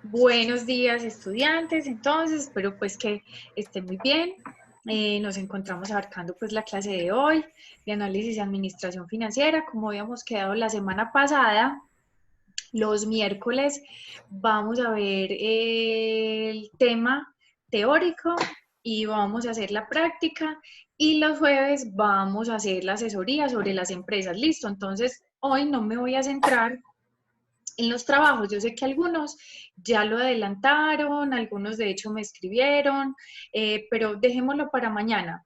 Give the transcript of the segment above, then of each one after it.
Buenos días, estudiantes. Entonces, espero pues que estén muy bien. Nos encontramos abarcando pues la clase de hoy de análisis y administración financiera. Como habíamos quedado la semana pasada, los miércoles vamos a ver el tema teórico y vamos a hacer la práctica, y los jueves vamos a hacer la asesoría sobre las empresas. Listo, entonces hoy no me voy a centrar en los trabajos. Yo sé que algunos ya lo adelantaron, algunos de hecho me escribieron, pero dejémoslo para mañana,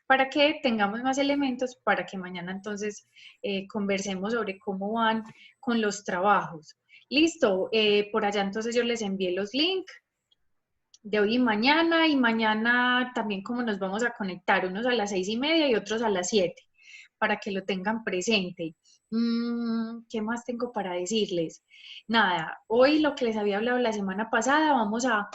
para que tengamos más elementos, para que mañana entonces conversemos sobre cómo van con los trabajos. Listo, por allá entonces yo les envié los links de hoy y mañana también como nos vamos a conectar, unos a las 6:30 y otros a las 7, para que lo tengan presente. ¿Qué más tengo para decirles? Nada, hoy lo que les había hablado la semana pasada, vamos a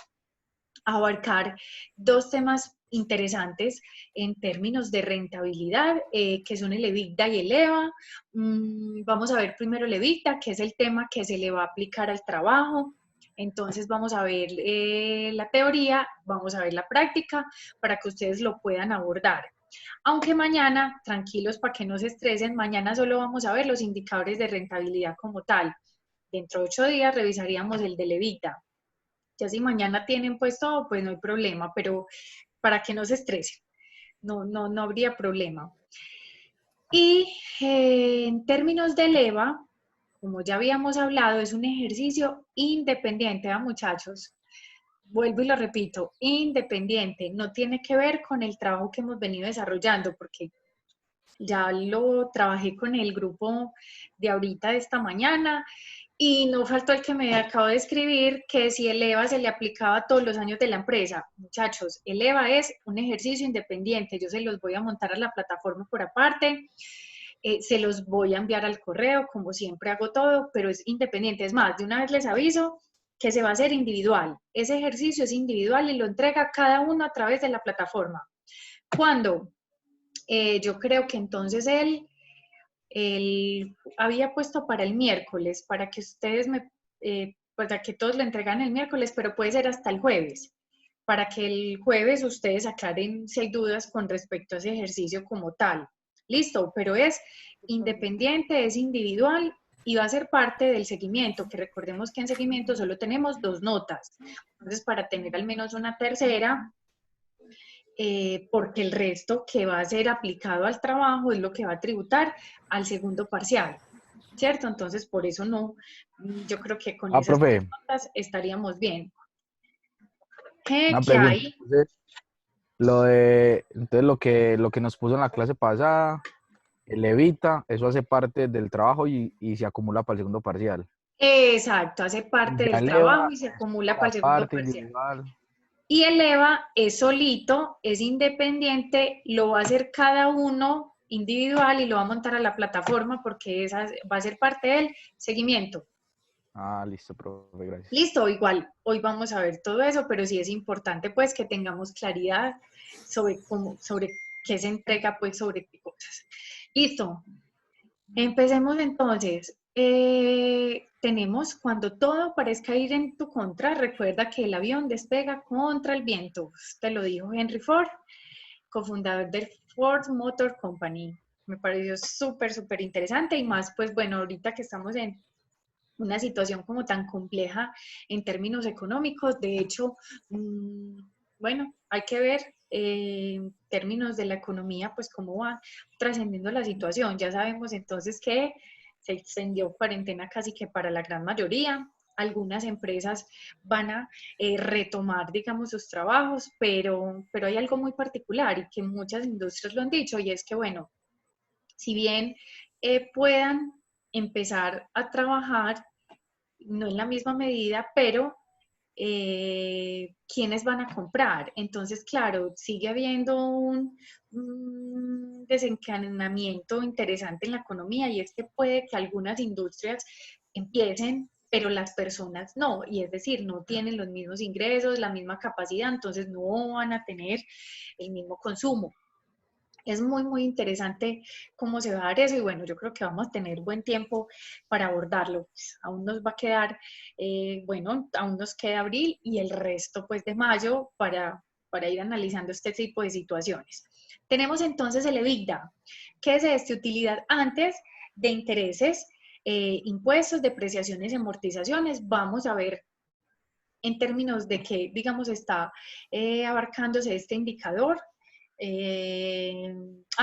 abarcar dos temas interesantes en términos de rentabilidad, que son el EBITDA y el EVA. Vamos a ver primero el EBITDA, que es el tema que se le va a aplicar al trabajo. Entonces vamos a ver la teoría, vamos a ver la práctica para que ustedes lo puedan abordar. Aunque mañana, tranquilos para que no se estresen, mañana solo vamos a ver los indicadores de rentabilidad como tal. Dentro de 8 días revisaríamos el del EBITDA. Ya si mañana tienen pues todo, pues no hay problema, pero para que no se estresen, no habría problema. Y en términos del EVA, como ya habíamos hablado, es un ejercicio independiente, muchachos. Vuelvo y lo repito, independiente, no tiene que ver con el trabajo que hemos venido desarrollando, porque ya lo trabajé con el grupo de ahorita de esta mañana, y no faltó el que me acabo de escribir que si el EVA se le aplicaba todos los años de la empresa. Muchachos, el EVA es un ejercicio independiente, yo se los voy a montar a la plataforma por aparte, se los voy a enviar al correo, como siempre hago todo, pero es independiente. Es más, de una vez les aviso que se va a hacer individual. Ese ejercicio es individual y lo entrega cada uno a través de la plataforma. ¿Cuándo? Yo creo que entonces él había puesto para el miércoles, para que ustedes para que todos lo entregan el miércoles, pero puede ser hasta el jueves, para que el jueves ustedes aclaren si hay dudas con respecto a ese ejercicio como tal. Listo, pero es independiente, es individual y va a ser parte del seguimiento, que recordemos que en seguimiento solo tenemos 2 notas. Entonces, para tener al menos una tercera, porque el resto que va a ser aplicado al trabajo es lo que va a tributar al segundo parcial, ¿cierto? Entonces, por eso no, yo creo que con esas 2 Profe, notas estaríamos bien. ¿Qué, una qué pregunta. hay? Entonces lo que nos puso en la clase pasada, el evita, eso hace parte del trabajo y se acumula para el segundo parcial. Exacto, hace Y parte ya del trabajo eleva y se es acumula para por el segundo aparte, parcial. individual. Y el EVA es solito, es independiente, lo va a hacer cada uno individual y lo va a montar a la plataforma porque esa va a ser parte del seguimiento. Ah, listo, profe, gracias. Listo, igual, hoy vamos a ver todo eso, pero sí es importante pues que tengamos claridad sobre cómo, sobre qué se entrega, pues sobre qué cosas. Listo, empecemos entonces. Tenemos cuando todo parezca ir en tu contra, recuerda que el avión despega contra el viento. Te lo dijo Henry Ford, cofundador del Ford Motor Company. Me pareció súper interesante, y más pues bueno, ahorita que estamos en una situación como tan compleja en términos económicos. De hecho, bueno, hay que ver en términos de la economía, pues cómo va trascendiendo la situación. Ya sabemos entonces que se extendió cuarentena casi que para la gran mayoría. Algunas empresas van a retomar, digamos, sus trabajos, pero hay algo muy particular y que muchas industrias lo han dicho, y es que, bueno, si bien puedan empezar a trabajar, no en la misma medida, pero ¿quiénes van a comprar? Entonces, claro, sigue habiendo un desencadenamiento interesante en la economía, y es que puede que algunas industrias empiecen, pero las personas no, y es decir, no tienen los mismos ingresos, la misma capacidad, entonces no van a tener el mismo consumo. Es muy, muy interesante cómo se va a dar eso y bueno, yo creo que vamos a tener buen tiempo para abordarlo. Pues, aún nos va a quedar, bueno, aún nos queda abril y el resto pues de mayo para ir analizando este tipo de situaciones. Tenemos entonces el EBITDA, que es este, utilidad antes de intereses, impuestos, depreciaciones y amortizaciones. Vamos a ver en términos de qué, digamos, está abarcándose este indicador.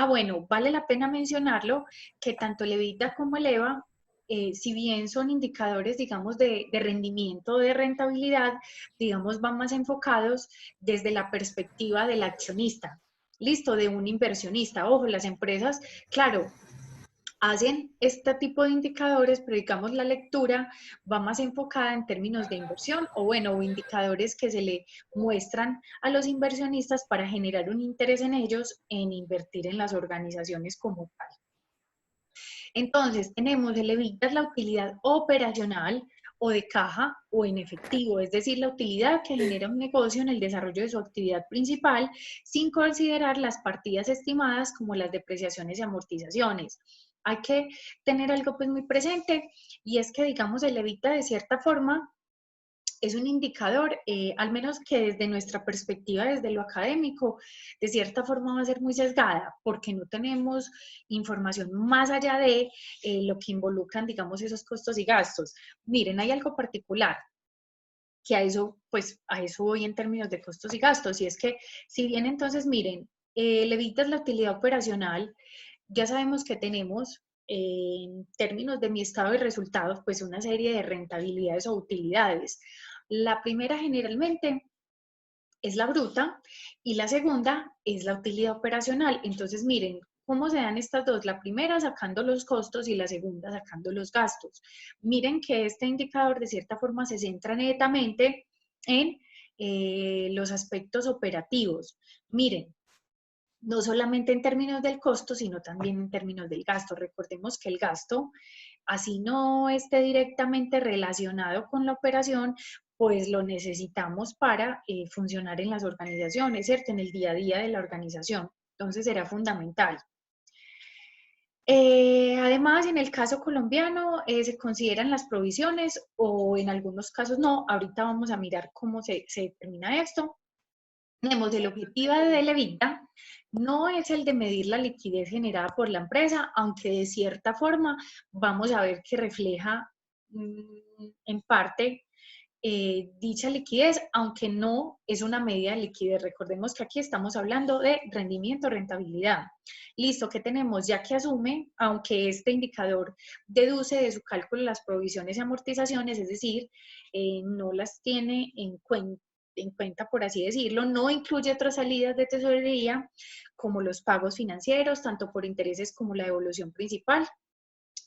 Bueno, vale la pena mencionarlo que tanto el EBITDA como el EVA, si bien son indicadores, digamos, de rendimiento, de rentabilidad, digamos, van más enfocados desde la perspectiva del accionista, listo, de un inversionista. Ojo, las empresas, claro, hacen este tipo de indicadores, pero digamos la lectura va más enfocada en términos de inversión o bueno, o indicadores que se le muestran a los inversionistas para generar un interés en ellos en invertir en las organizaciones como tal. Entonces, tenemos el EBITDA, la utilidad operacional o de caja o en efectivo, es decir, la utilidad que genera un negocio en el desarrollo de su actividad principal, sin considerar las partidas estimadas como las depreciaciones y amortizaciones. Hay que tener algo pues muy presente y es que digamos el EBITDA de cierta forma es un indicador, al menos que desde nuestra perspectiva, desde lo académico, de cierta forma va a ser muy sesgada, porque no tenemos información más allá de lo que involucran, digamos, esos costos y gastos. Miren, hay algo particular que a eso, pues a eso voy en términos de costos y gastos, y es que si bien entonces, miren, le evitas la utilidad operacional, ya sabemos que tenemos en términos de mi estado de resultados, pues una serie de rentabilidades o utilidades. La primera generalmente es la bruta y la segunda es la utilidad operacional. Entonces, miren, ¿cómo se dan estas dos? La primera sacando los costos y la segunda sacando los gastos. Miren que este indicador de cierta forma se centra netamente en los aspectos operativos. Miren, no solamente en términos del costo, sino también en términos del gasto. Recordemos que el gasto, así no esté directamente relacionado con la operación, pues lo necesitamos para funcionar en las organizaciones, ¿cierto? En el día a día de la organización. Entonces será fundamental. Además, en el caso colombiano se consideran las provisiones o en algunos casos no. Ahorita vamos a mirar cómo se determina esto. Tenemos el objetivo del EBITDA, no es el de medir la liquidez generada por la empresa, aunque de cierta forma vamos a ver que refleja en parte dicha liquidez, aunque no es una medida de liquidez. Recordemos que aquí estamos hablando de rendimiento, rentabilidad. Listo, ¿qué tenemos? Ya que asume, aunque este indicador deduce de su cálculo las provisiones y amortizaciones, es decir, no las tiene en cuenta, por así decirlo, no incluye otras salidas de tesorería como los pagos financieros, tanto por intereses como la devolución principal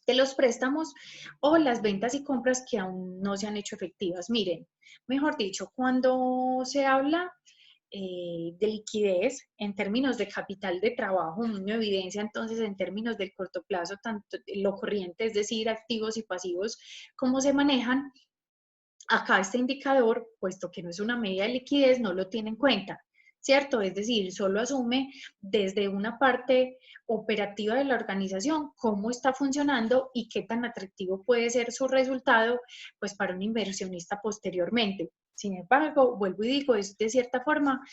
de los préstamos o las ventas y compras que aún no se han hecho efectivas. Miren, mejor dicho, cuando se habla de liquidez en términos de capital de trabajo, no evidencia entonces en términos del corto plazo, tanto lo corriente, es decir, activos y pasivos, cómo se manejan. Acá este indicador, puesto que no es una medida de liquidez, no lo tiene en cuenta, ¿cierto? Es decir, solo asume desde una parte operativa de la organización cómo está funcionando y qué tan atractivo puede ser su resultado, pues para un inversionista posteriormente. Sin embargo, vuelvo y digo, es de cierta forma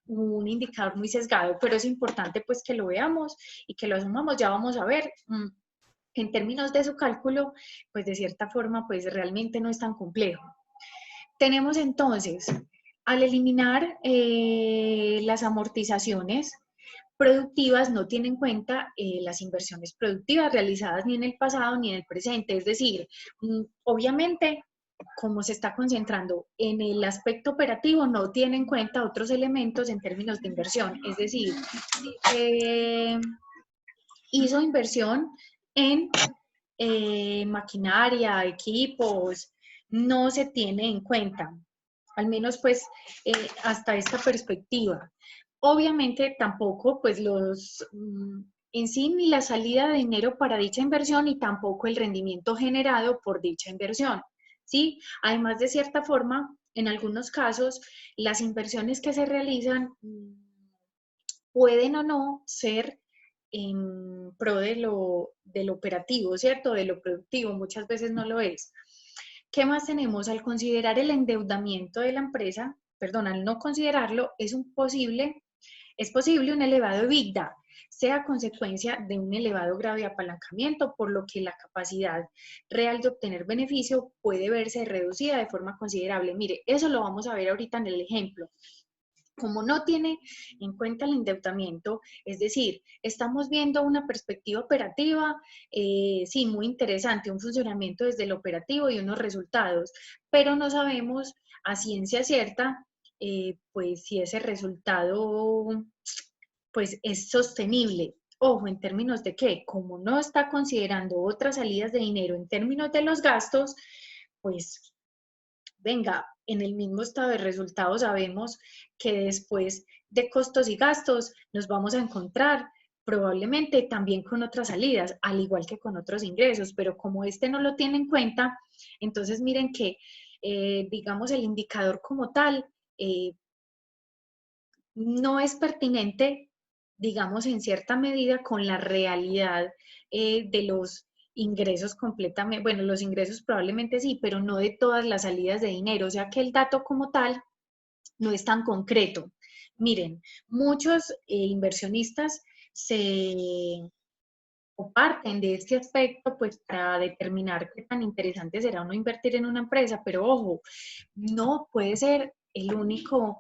un indicador muy sesgado, pero es importante pues que lo veamos y que lo asumamos. Ya vamos a ver en términos de su cálculo, pues de cierta forma pues realmente no es tan complejo. Tenemos entonces, al eliminar las amortizaciones productivas, no tiene en cuenta las inversiones productivas realizadas ni en el pasado ni en el presente. Es decir, obviamente, como se está concentrando en el aspecto operativo, no tiene en cuenta otros elementos en términos de inversión. Es decir, hizo inversión en maquinaria, equipos, no se tiene en cuenta, al menos pues hasta esta perspectiva. Obviamente tampoco pues en sí ni la salida de dinero para dicha inversión y tampoco el rendimiento generado por dicha inversión, ¿sí? Además, de cierta forma, en algunos casos, las inversiones que se realizan pueden o no ser en pro del operativo, ¿cierto? De lo productivo, muchas veces no lo es. ¿Qué más tenemos? Al considerar el endeudamiento de la empresa, perdón, al no considerarlo, es posible un elevado EBITDA, sea consecuencia de un elevado grado de apalancamiento, por lo que la capacidad real de obtener beneficio puede verse reducida de forma considerable. Mire, eso lo vamos a ver ahorita en el ejemplo. Como no tiene en cuenta el endeudamiento, es decir, estamos viendo una perspectiva operativa, sí, muy interesante, un funcionamiento desde el operativo y unos resultados, pero no sabemos a ciencia cierta, pues si ese resultado, pues es sostenible. Ojo, ¿en términos de qué? Como no está considerando otras salidas de dinero en términos de los gastos, pues venga, en el mismo estado de resultados sabemos que después de costos y gastos nos vamos a encontrar probablemente también con otras salidas, al igual que con otros ingresos, pero como este no lo tiene en cuenta, entonces miren que, digamos, el indicador como tal no es pertinente, digamos, en cierta medida con la realidad de los ingresos completamente, bueno, los ingresos probablemente sí, pero no de todas las salidas de dinero, o sea que el dato como tal no es tan concreto. Miren, muchos inversionistas se o parten de este aspecto pues para determinar qué tan interesante será uno invertir en una empresa, pero ojo, no puede ser el único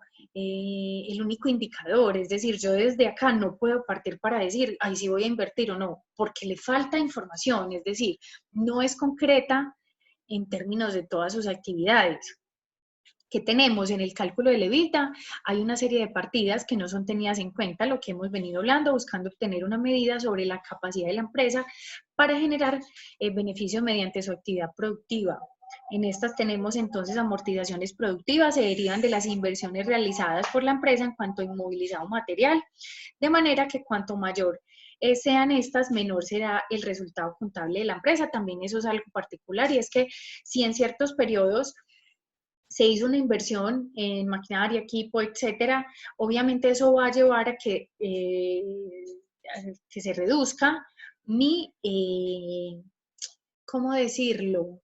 indicador, es decir, yo desde acá no puedo partir para decir, ay, si voy a invertir o no, porque le falta información, es decir, no es concreta en términos de todas sus actividades. ¿Qué tenemos en el cálculo de EBITDA? Hay una serie de partidas que no son tenidas en cuenta, lo que hemos venido hablando, buscando obtener una medida sobre la capacidad de la empresa para generar beneficios mediante su actividad productiva. En estas tenemos entonces amortizaciones productivas, se derivan de las inversiones realizadas por la empresa en cuanto a inmovilizado material, de manera que cuanto mayor sean estas, menor será el resultado contable de la empresa. También eso es algo particular y es que si en ciertos periodos se hizo una inversión en maquinaria, equipo, etcétera, obviamente eso va a llevar a que se reduzca mi, ¿cómo decirlo?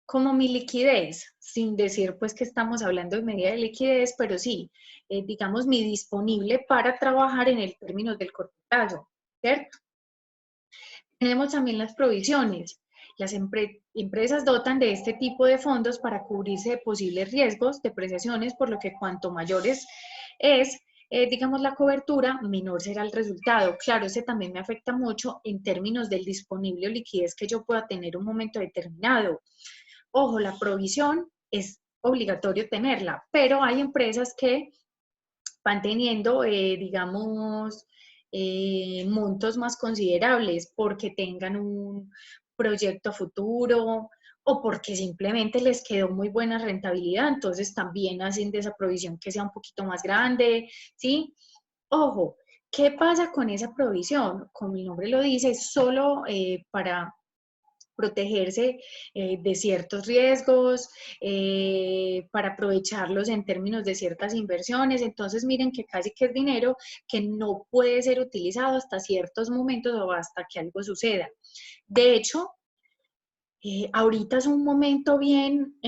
Como mi liquidez, sin decir pues que estamos hablando de medida de liquidez, pero sí, digamos, mi disponible para trabajar en el término del corto plazo, ¿cierto? Tenemos también las provisiones. Las empresas dotan de este tipo de fondos para cubrirse de posibles riesgos, depreciaciones, por lo que cuanto mayores es, digamos, la cobertura, menor será el resultado. Claro, ese también me afecta mucho en términos del disponible o liquidez que yo pueda tener en un momento determinado. Ojo, la provisión es obligatorio tenerla, pero hay empresas que van teniendo, digamos, montos más considerables porque tengan un proyecto futuro o porque simplemente les quedó muy buena rentabilidad, entonces también hacen de esa provisión que sea un poquito más grande, ¿sí? Ojo, ¿qué pasa con esa provisión? Como el nombre lo dice, solo para protegerse de ciertos riesgos, para aprovecharlos en términos de ciertas inversiones. Entonces, miren que casi que es dinero que no puede ser utilizado hasta ciertos momentos o hasta que algo suceda. De hecho, ahorita es un momento bien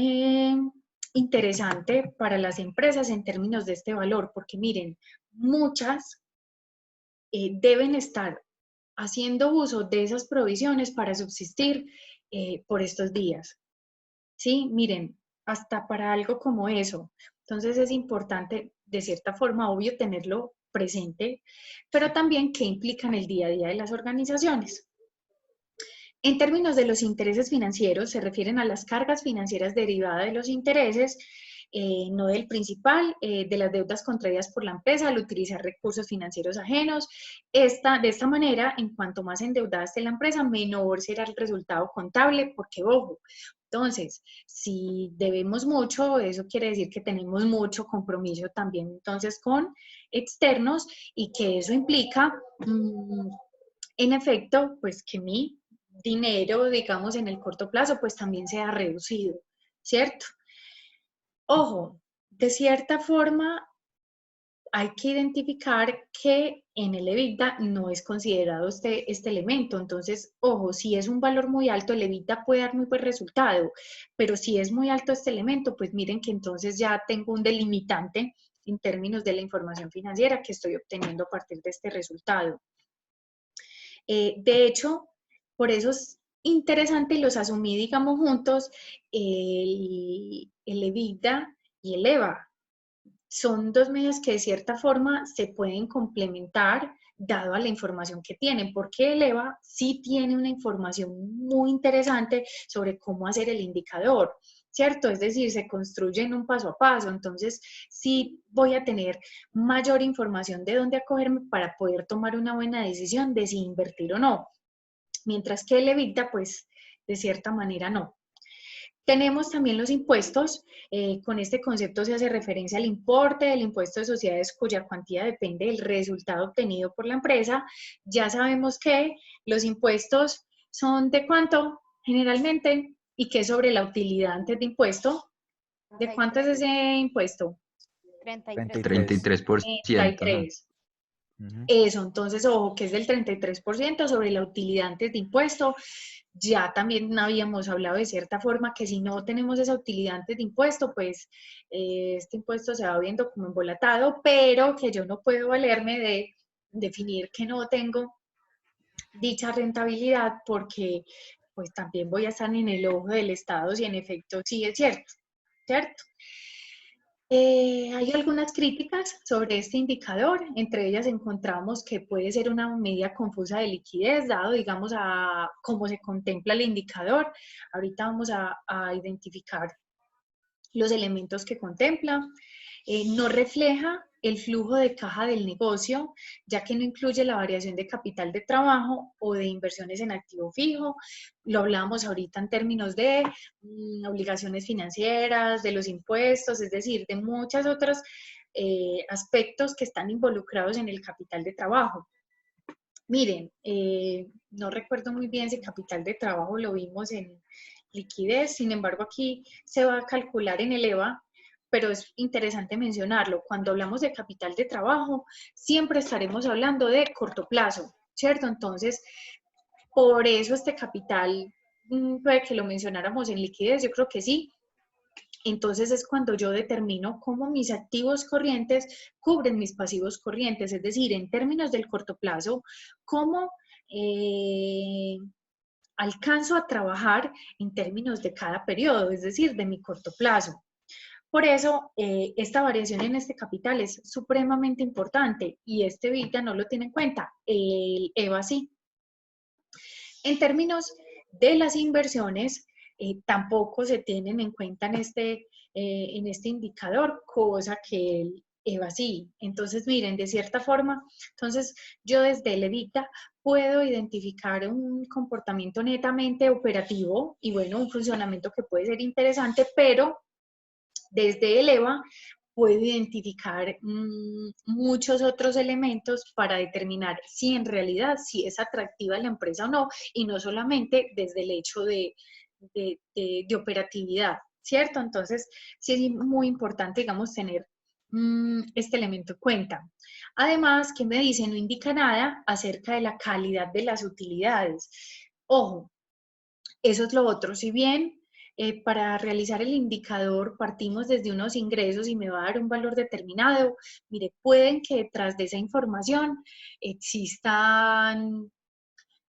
interesante para las empresas en términos de este valor, porque miren, muchas deben estar haciendo uso de esas provisiones para subsistir por estos días. Sí, miren, hasta para algo como eso. Entonces es importante, de cierta forma, obvio, tenerlo presente, pero también qué implica en el día a día de las organizaciones. En términos de los intereses financieros, se refieren a las cargas financieras derivadas de los intereses, no del principal, de las deudas contraídas por la empresa al utilizar recursos financieros ajenos. De esta manera, en cuanto más endeudada esté la empresa, menor será el resultado contable, porque, ojo, entonces, si debemos mucho, eso quiere decir que tenemos mucho compromiso también entonces con externos y que eso implica, en efecto, pues que mi dinero, digamos, en el corto plazo, pues también sea reducido, ¿cierto? Ojo, de cierta forma, hay que identificar que en el EBITDA no es considerado este elemento. Entonces, ojo, si es un valor muy alto, el EBITDA puede dar muy buen resultado, pero si es muy alto este elemento, pues miren que entonces ya tengo un delimitante en términos de la información financiera que estoy obteniendo a partir de este resultado. De hecho, por eso es interesante y los asumí, digamos, juntos, el EBITDA y el EVA. Son dos medios que de cierta forma se pueden complementar dado a la información que tienen, porque el EVA sí tiene una información muy interesante sobre cómo hacer el indicador, ¿cierto? Es decir, se construye en un paso a paso, entonces sí voy a tener mayor información de dónde acogerme para poder tomar una buena decisión de si invertir o no, mientras que el EBITDA, pues, de cierta manera no. Tenemos también los impuestos. Con este concepto se hace referencia al importe del impuesto de sociedades cuya cuantía depende del resultado obtenido por la empresa. Ya sabemos que los impuestos son de cuánto generalmente y que sobre la utilidad antes de impuesto. ¿De cuánto es ese impuesto? 33. 33%, ¿no? 33. Ujú. Eso, entonces, ojo, que es del 33% sobre la utilidad antes de impuesto. Ya también habíamos hablado de cierta forma que si no tenemos esa utilidad antes de impuesto, pues este impuesto se va viendo como embolatado, pero que yo no puedo valerme de definir que no tengo dicha rentabilidad porque pues también voy a estar en el ojo del Estado si en efecto sí es cierto, ¿cierto? Hay algunas críticas sobre este indicador, entre ellas encontramos que puede ser una medida confusa de liquidez, dado, digamos, a cómo se contempla el indicador. Ahorita vamos a identificar los elementos que contempla. No refleja el flujo de caja del negocio, ya que no incluye la variación de capital de trabajo o de inversiones en activo fijo. Lo hablamos ahorita en términos de obligaciones financieras, de los impuestos, es decir, de muchos otros aspectos que están involucrados en el capital de trabajo. Miren, no recuerdo muy bien si capital de trabajo lo vimos en liquidez, sin embargo aquí se va a calcular en el EVA, pero es interesante mencionarlo. Cuando hablamos de capital de trabajo, siempre estaremos hablando de corto plazo, ¿cierto? Entonces, por eso este capital, puede que lo mencionáramos en liquidez, yo creo que sí. Entonces es cuando yo determino cómo mis activos corrientes cubren mis pasivos corrientes, es decir, en términos del corto plazo, cómo alcanzo a trabajar en términos de cada periodo, es decir, de mi corto plazo. Por eso, esta variación en este capital es supremamente importante y este EBITDA no lo tiene en cuenta, el EVA sí. En términos de las inversiones, tampoco se tienen en cuenta en este indicador, cosa que el EVA sí. Entonces, miren, de cierta forma, entonces yo desde el EBITDA puedo identificar un comportamiento netamente operativo y bueno, un funcionamiento que puede ser interesante, pero desde el EVA puedo identificar muchos otros elementos para determinar si en realidad si es atractiva la empresa o no, y no solamente desde el hecho de operatividad, ¿cierto? Entonces, sí es muy importante, digamos, tener este elemento en cuenta. Además, que me dice, no indica nada acerca de la calidad de las utilidades. Ojo, eso es lo otro. Si bien para realizar el indicador partimos desde unos ingresos y me va a dar un valor determinado, mire, pueden que detrás de esa información existan,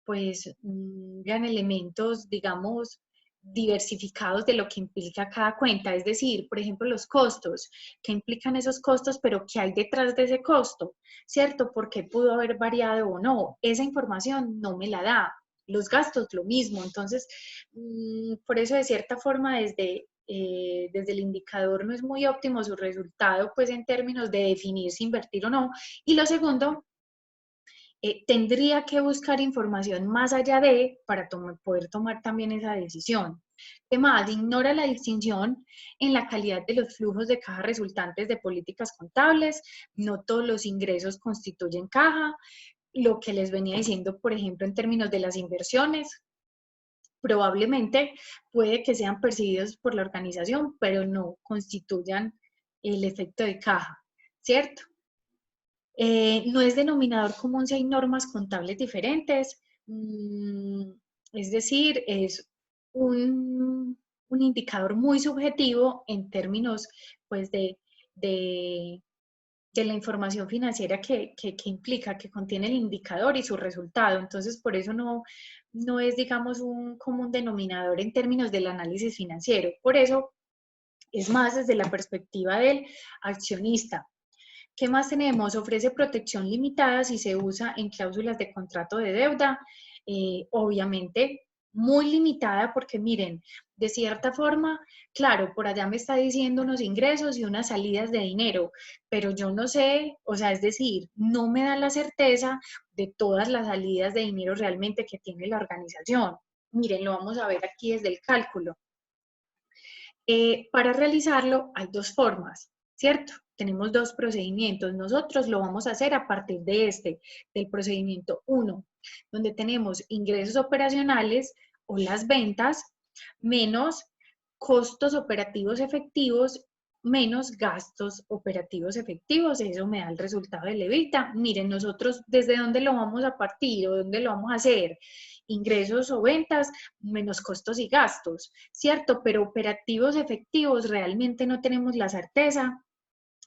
pues, gran elementos, digamos, diversificados de lo que implica cada cuenta, es decir, por ejemplo, los costos, qué implican esos costos, pero qué hay detrás de ese costo, ¿cierto? ¿Por qué pudo haber variado o no? Esa información no me la da. Los gastos, lo mismo. Entonces, por eso, de cierta forma, desde el indicador no es muy óptimo su resultado, pues en términos de definir si invertir o no. Y lo segundo, tendría que buscar información más allá de para poder tomar también esa decisión. Además, ignora la distinción en la calidad de los flujos de caja resultantes de políticas contables. No todos los ingresos constituyen caja. Lo que les venía diciendo, por ejemplo, en términos de las inversiones, probablemente puede que sean percibidos por la organización, pero no constituyan el efecto de caja, ¿cierto? No es denominador común si hay normas contables diferentes, es decir, es un indicador muy subjetivo en términos pues, de, de la información financiera que implica, que contiene el indicador y su resultado. Entonces, por eso no es, digamos, un común denominador en términos del análisis financiero. Por eso es más desde la perspectiva del accionista. ¿Qué más tenemos? Ofrece protección limitada si se usa en cláusulas de contrato de deuda. Obviamente, muy limitada porque miren, de cierta forma, claro, por allá me está diciendo unos ingresos y unas salidas de dinero, pero yo no sé, o sea, es decir, no me da la certeza de todas las salidas de dinero realmente que tiene la organización. Miren, lo vamos a ver aquí desde el cálculo. Para realizarlo hay dos formas, ¿cierto? Tenemos dos procedimientos. Nosotros lo vamos a hacer a partir de del procedimiento 1, donde tenemos ingresos operacionales o las ventas menos costos operativos efectivos menos gastos operativos efectivos. Eso me da el resultado del EBITDA. Miren, nosotros desde dónde lo vamos a partir o dónde lo vamos a hacer. Ingresos o ventas menos costos y gastos, ¿cierto? Pero operativos efectivos realmente no tenemos la certeza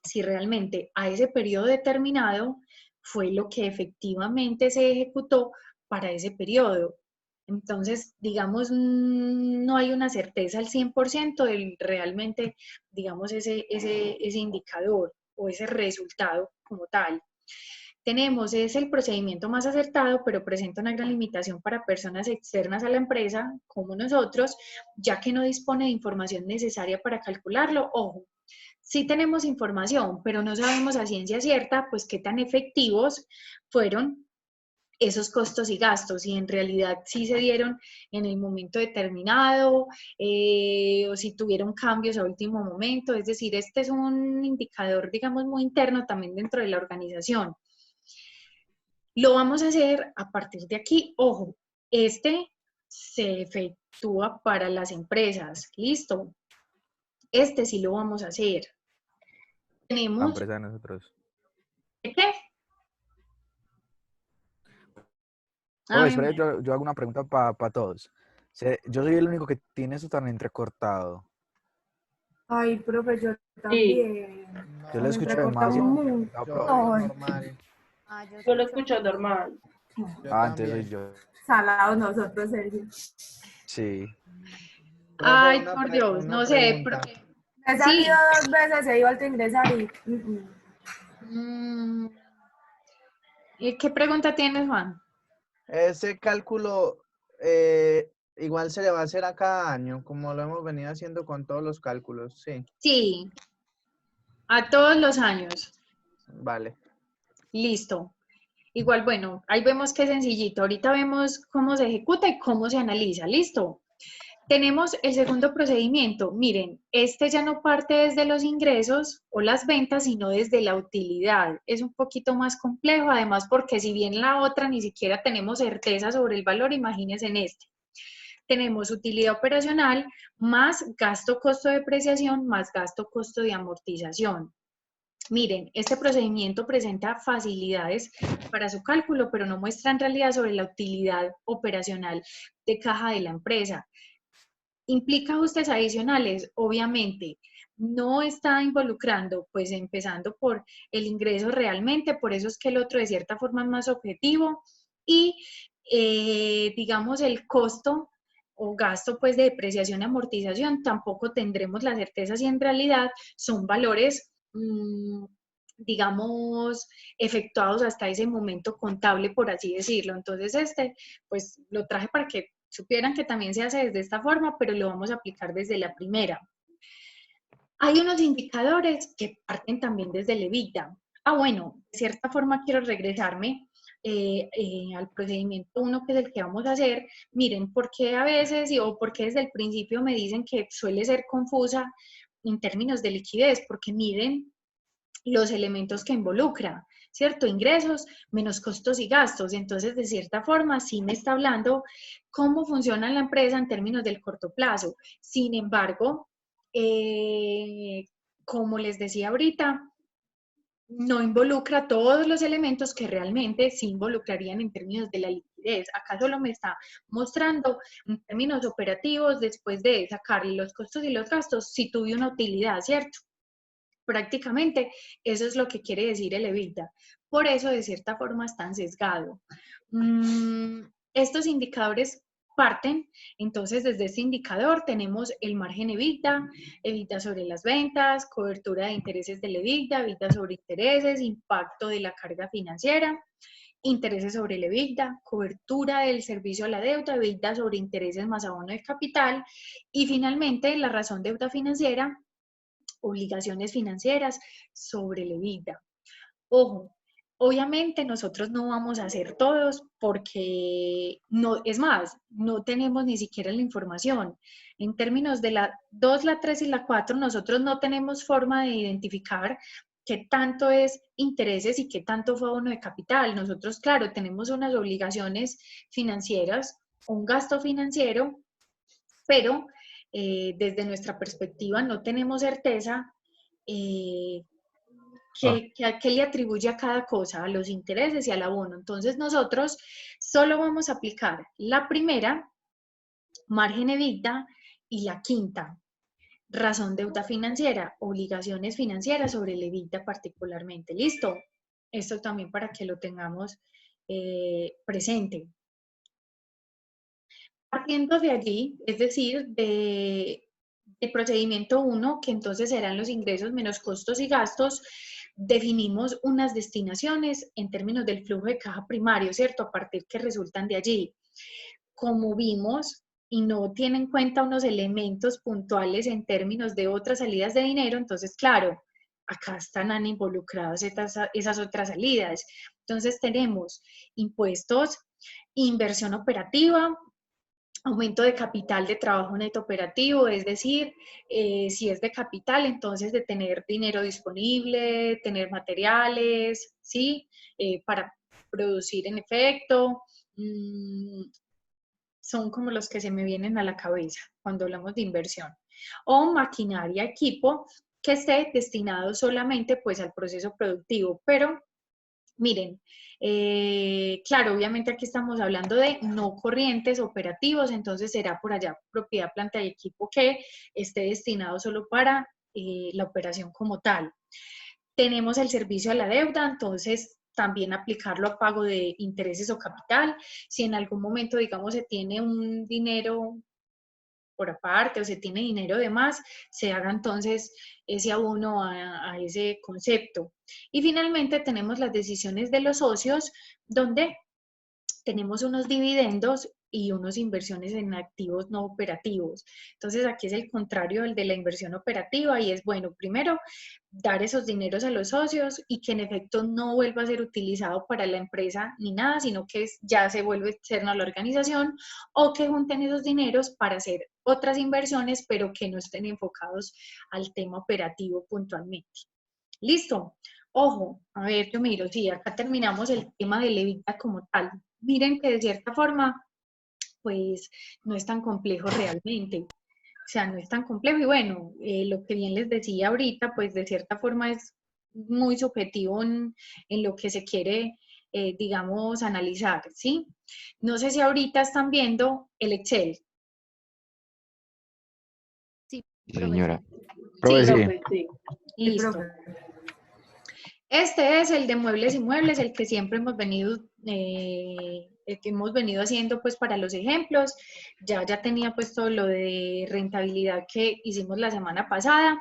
si realmente a ese periodo determinado fue lo que efectivamente se ejecutó para ese periodo. Entonces, digamos, no hay una certeza al 100% de realmente, digamos, ese indicador o ese resultado como tal. Tenemos, es el procedimiento más acertado, pero presenta una gran limitación para personas externas a la empresa, como nosotros, ya que no dispone de información necesaria para calcularlo. Ojo, sí tenemos información, pero no sabemos a ciencia cierta, pues, qué tan efectivos fueron esos costos y gastos, y en realidad sí se dieron en el momento determinado, o si tuvieron cambios a último momento. Es decir, este es un indicador, digamos, muy interno también dentro de la organización. Lo vamos a hacer a partir de aquí. Ojo, este se efectúa para las empresas. ¿Listo? Este sí lo vamos a hacer. La Tenemos... empresa de nosotros. ¿Qué? Oye, Ay, espera, yo hago una pregunta para todos. Yo soy el único que tiene eso tan entrecortado. Ay, profe, yo Sí, también. Yo lo Me escucho entrecorta demasiado. mucho. yo Ay, normal. Yo yo lo escucho escucho muy normal. bien. Ah, entonces soy yo. salados nosotros, Sergio. Sí. Profe, ay, por Dios, una no sé. pregunta. He salido Sí. 2 veces, he ido a ingresar y... Mm, ¿Y qué pregunta tienes, Juan? Ese cálculo igual se le va a hacer a cada año, como lo hemos venido haciendo con todos los cálculos, sí. Sí, a todos los años. Vale. Listo. Igual, bueno, ahí vemos que es sencillito. Ahorita vemos cómo se ejecuta y cómo se analiza. Listo. Tenemos el segundo procedimiento. Miren, este ya no parte desde los ingresos o las ventas, sino desde la utilidad. Es un poquito más complejo, además porque si bien la otra ni siquiera tenemos certeza sobre el valor, imagínense en este. Tenemos utilidad operacional más gasto costo de depreciación más gasto costo de amortización. Miren, este procedimiento presenta facilidades para su cálculo, pero no muestra en realidad sobre la utilidad operacional de caja de la empresa. ¿Implica ajustes adicionales? Obviamente. No está involucrando, pues empezando por el ingreso realmente, por eso es que el otro de cierta forma es más objetivo, y digamos el costo o gasto pues de depreciación y amortización, tampoco tendremos la certeza si en realidad son valores, digamos, efectuados hasta ese momento contable, por así decirlo. Entonces pues lo traje para que supieran que también se hace desde esta forma, pero lo vamos a aplicar desde la primera. Hay unos indicadores que parten también desde el EBITDA. Bueno, de cierta forma quiero regresarme al procedimiento 1, que es el que vamos a hacer. Miren, ¿por qué a veces o por qué desde el principio me dicen que suele ser confusa en términos de liquidez? Porque miren los elementos que involucra, ¿cierto? Ingresos menos costos y gastos. Entonces, de cierta forma, sí me está hablando cómo funciona la empresa en términos del corto plazo. Sin embargo, como les decía ahorita, no involucra todos los elementos que realmente sí involucrarían en términos de la liquidez. Acá solo me está mostrando en términos operativos, después de sacarle los costos y los gastos, si tuve una utilidad, ¿cierto? Prácticamente eso es lo que quiere decir el EBITDA. Por eso, de cierta forma, es tan sesgado. Estos indicadores parten, entonces desde este indicador tenemos el margen EBITDA, EBITDA sobre las ventas, cobertura de intereses del EBITDA, EBITDA sobre intereses, impacto de la carga financiera, intereses sobre el EBITDA, cobertura del servicio a la deuda, EBITDA sobre intereses más abono de capital y finalmente la razón deuda financiera, obligaciones financieras sobre el EBITDA. Ojo, obviamente nosotros no vamos a hacer todos porque no, es más, no tenemos ni siquiera la información. En términos de la 2, la 3 y la 4, nosotros no tenemos forma de identificar qué tanto es intereses y qué tanto fue abono de capital. Nosotros, claro, tenemos unas obligaciones financieras, un gasto financiero, pero desde nuestra perspectiva no tenemos certeza ¿qué le atribuye a cada cosa? A los intereses y al abono. Entonces nosotros solo vamos a aplicar la primera, margen EBITDA, y la quinta, razón deuda financiera, obligaciones financieras sobre el EBITDA particularmente. ¿Listo? Esto también para que lo tengamos presente. Partiendo de allí, es decir, de procedimiento 1, que entonces serán los ingresos menos costos y gastos, definimos unas destinaciones en términos del flujo de caja primario, ¿cierto? A partir que resultan de allí. Como vimos, y no tiene en cuenta unos elementos puntuales en términos de otras salidas de dinero, entonces, claro, acá están involucradas esas otras salidas. Entonces tenemos impuestos, inversión operativa, aumento de capital de trabajo neto operativo, es decir, si es de capital, entonces de tener dinero disponible, tener materiales, ¿sí? Para producir en efecto, son como los que se me vienen a la cabeza cuando hablamos de inversión. O maquinaria, equipo, que esté destinado solamente pues al proceso productivo, pero miren, claro, obviamente aquí estamos hablando de no corrientes operativos, entonces será por allá propiedad, planta y equipo que esté destinado solo para la operación como tal. Tenemos el servicio a la deuda, entonces también aplicarlo a pago de intereses o capital. Si en algún momento, digamos, se tiene un dinero por aparte o se tiene dinero de más, se haga entonces ese abono a ese concepto. Y finalmente tenemos las decisiones de los socios, donde tenemos unos dividendos y unas inversiones en activos no operativos. Entonces aquí es el contrario del de la inversión operativa y es, bueno, primero dar esos dineros a los socios y que en efecto no vuelva a ser utilizado para la empresa ni nada, sino que ya se vuelve externo a la organización, o que junten esos dineros para hacer otras inversiones, pero que no estén enfocados al tema operativo puntualmente. ¿Listo? Ojo, a ver, yo miro, sí, acá terminamos el tema del EBITDA como tal. Miren que de cierta forma, pues no es tan complejo realmente. O sea, no es tan complejo y bueno, lo que bien les decía ahorita, pues de cierta forma es muy subjetivo en lo que se quiere, digamos, analizar, ¿sí? No sé si ahorita están viendo el Excel. Sí, Señora. Sí, Sí. listo. Este es el de muebles y muebles, el que siempre hemos venido, haciendo pues para los ejemplos. Ya tenía puesto lo de rentabilidad que hicimos la semana pasada.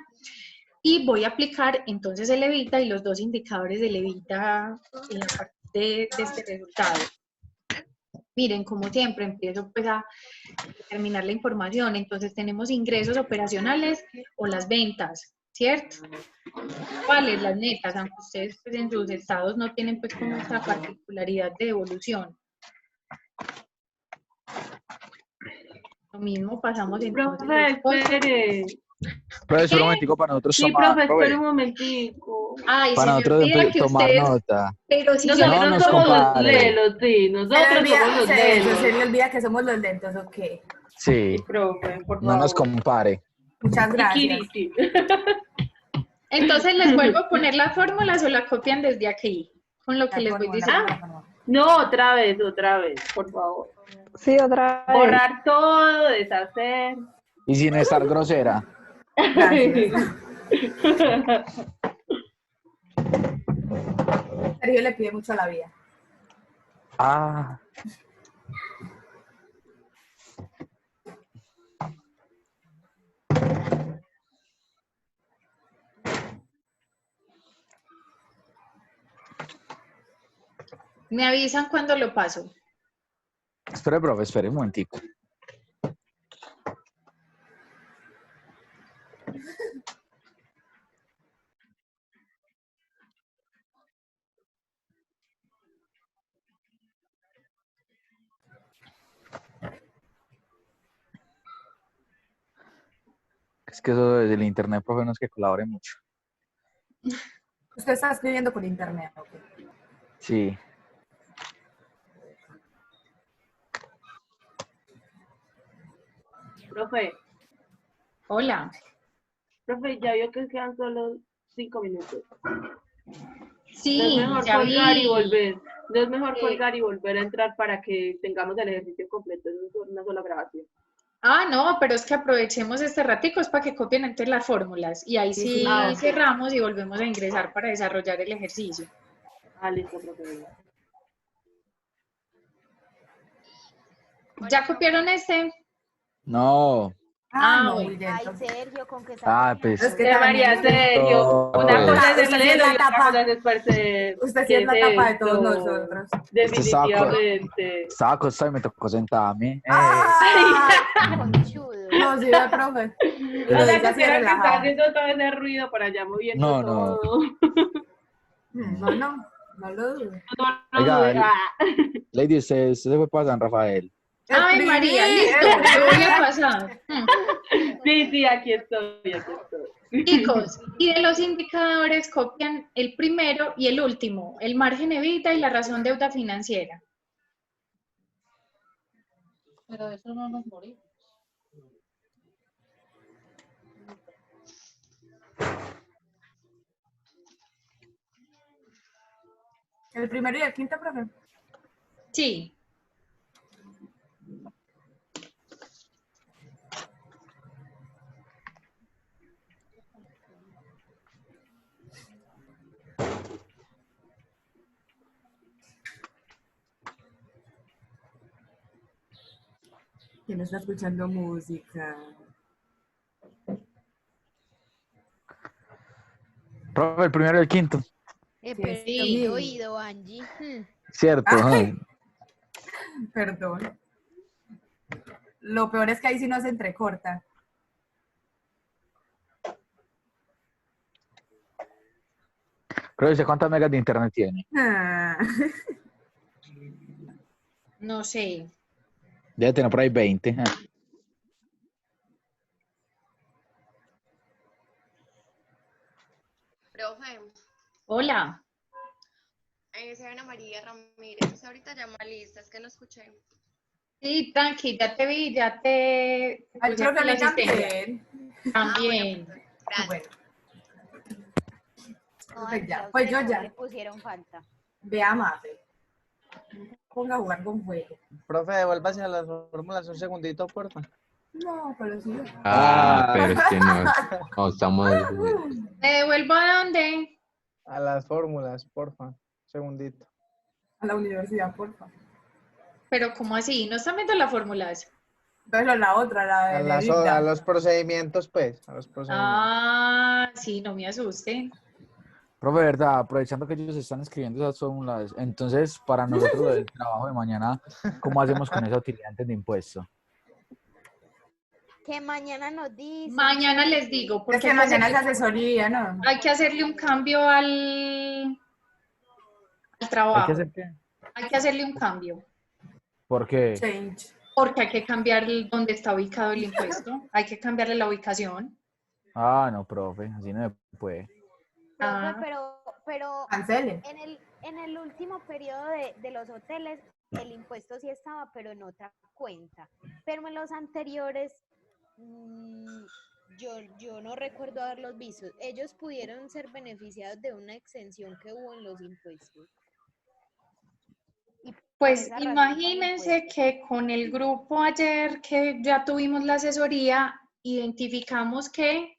Y voy a aplicar entonces el EBITDA y los dos indicadores del EBITDA a partir de este resultado. Miren, como siempre, empiezo pues a determinar la información. Entonces tenemos ingresos operacionales o las ventas, ¿cierto? ¿Cuáles? Las netas, aunque ustedes pues, en sus estados no tienen pues como esta particularidad de evolución. Lo mismo pasamos entonces. Profe, espere. Profesor, un momentico para nosotros Sí, tomar, profe, espere profe, un momentico. Ay, para se me nosotros olvida que tomar ustedes, nota. pero si yo No Nosotros nos somos los compare. lelos, sí. Nosotros somos los lelos. Se le olvida que somos los lentos, ok. Sí, Sí, profe, por no nos favor. compare. Muchas gracias. Kikiriki. Entonces les vuelvo a poner las fórmulas o la copian desde aquí, con lo que les voy diciendo. No, otra vez, por favor. Sí, otra vez. Borrar todo, deshacer. Y sin estar grosera. Gracias. Sergio le pide mucho a la vida. Ah, Me avisan cuando lo paso. espere, profe, espere un momentico. Es que eso del internet, profe, no es que colabore mucho. Usted está escribiendo por internet, ¿ok? Sí. Profe, Hola. ya vio que quedan solo 5 minutos. No es Sí, mejor ya colgar y vi. volver. No es mejor Sí. colgar y volver a entrar para que tengamos el ejercicio completo en una sola grabación. Ah, no, pero es que aprovechemos este ratico, es para que copien entre las fórmulas y ahí sí Ah, ok. cerramos y volvemos a ingresar para desarrollar el ejercicio. Ah, listo, profe. ¿Ya copiaron este? No. Ah, No, bueno. muy Ay, lento. Sergio, ¿con qué Ah, pues. Es que De también María Sergio. No, Una pues. cosa es Usted el sí es dedo la y otra tapa. cosa es esparcer. Usted sí ¿Qué es la tapa de esto? todos nosotros. Definitivamente. Estaba acostado y me tocó sentarme. ¡Ah! conchudo? No, sí, ve, profe. O Lo sea, dice así que está relajado. haciendo todo ese ruido para allá moviendo No, no. todo. No lo dudo. No Oiga, dude. Lady, usted se fue para San Rafael. Ay, María, listo, yo voy a pasar. Sí, aquí estoy. Chicos, y de los indicadores copian el primero y el último, el margen evita y la razón deuda financiera. Pero de eso no nos morimos. El primero y el quinto, profe. Sí. ¿Quién está escuchando música? Profe, el primero y el quinto. Pero Sí. he oído, Angie. Cierto. Ay. Perdón. Lo peor es que ahí sí no se entrecorta. Profe, ¿usted cuántas megas de internet tiene? Ah. No sé. Debe tener por ahí 20. Profe, Hola. soy Ana María Ramírez. Usted ahorita llama lista, es que no escuché. Sí, tranqui, ya te vi, ya te Al puse profe aquí la a mí asistencia. también. También. Gracias. Bueno, No, Pues ya, Angie, a pues usted yo no ya. le pusieron falta. vea Mafe. Ponga a jugar con fuego. Profe, devuélvase a las fórmulas un segundito, porfa. No, pero sí. Pero es que no estamos. ¿Me devuelvo a dónde? A las fórmulas, porfa. Segundito. A la universidad, porfa. Pero ¿cómo así? ¿No están viendo las fórmulas? Pero la otra, la de A los procedimientos, pues. A los procedimientos. Ah, sí, no me asuste. Profe, verdad, aprovechando que ellos están escribiendo esas fórmulas, entonces para nosotros lo del trabajo de mañana, ¿cómo hacemos con esa utilidad antes de impuesto? Que mañana nos dicen. Mañana les digo, porque Es que hay mañana es hacerle- asesoría, ¿no? hay que hacerle un cambio al trabajo. ¿Hay que hacer qué? Hay que hacerle un cambio, ¿Por qué? Change. porque hay que cambiar dónde está ubicado el impuesto. Hay que cambiarle la ubicación. Ah, no, profe, así no se puede. Profe, Ah. pero Cancele. en el último periodo de los hoteles, el impuesto sí estaba, pero en otra cuenta. Pero en los anteriores, yo no recuerdo haberlos visto. Ellos pudieron ser beneficiados de una exención que hubo en los impuestos. Y por Pues esa razón imagínense impuestos. que con el grupo ayer que ya tuvimos la asesoría, identificamos que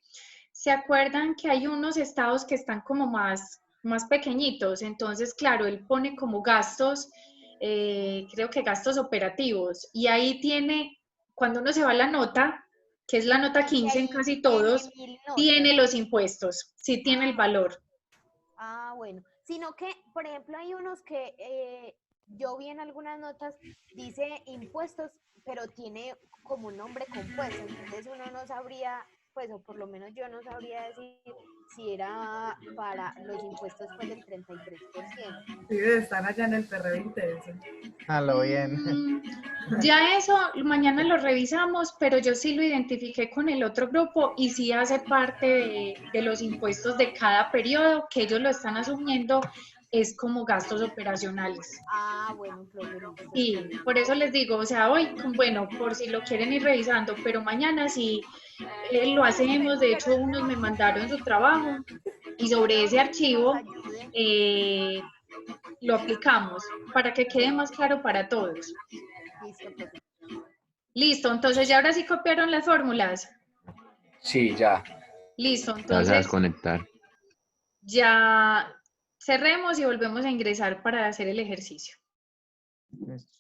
se acuerdan que hay unos estados que están como más pequeñitos, entonces claro, él pone como gastos, creo que gastos operativos, y ahí tiene, cuando uno se va a la nota, que es la nota Y 15 en ahí casi tiene todos, 1000 tiene notas. los impuestos, sí tiene el valor. Bueno. Sino que, por ejemplo, hay unos que yo vi en algunas notas, dice impuestos, pero tiene como un nombre compuesto. Entonces uno no sabría, pues, o por lo menos yo no sabría decir si era para los impuestos pues del 33%. Sí, están allá en el perreo intenso. A lo bien. Ya eso mañana lo revisamos, pero yo sí lo identifiqué con el otro grupo y sí hace parte de los impuestos de cada periodo, que ellos lo están asumiendo, es como gastos operacionales. Bueno, profe, listo. Sí, por eso les digo, o sea, hoy, bueno, por si lo quieren ir revisando, pero mañana sí lo hacemos. De hecho, unos me mandaron su trabajo y sobre ese archivo lo aplicamos para que quede más claro para todos. Listo, profe. Listo, entonces ya ahora sí copiaron las fórmulas. Sí, ya. Listo, Te vas a entonces desconectar. ya cerremos y volvemos a ingresar para hacer el ejercicio. Listo.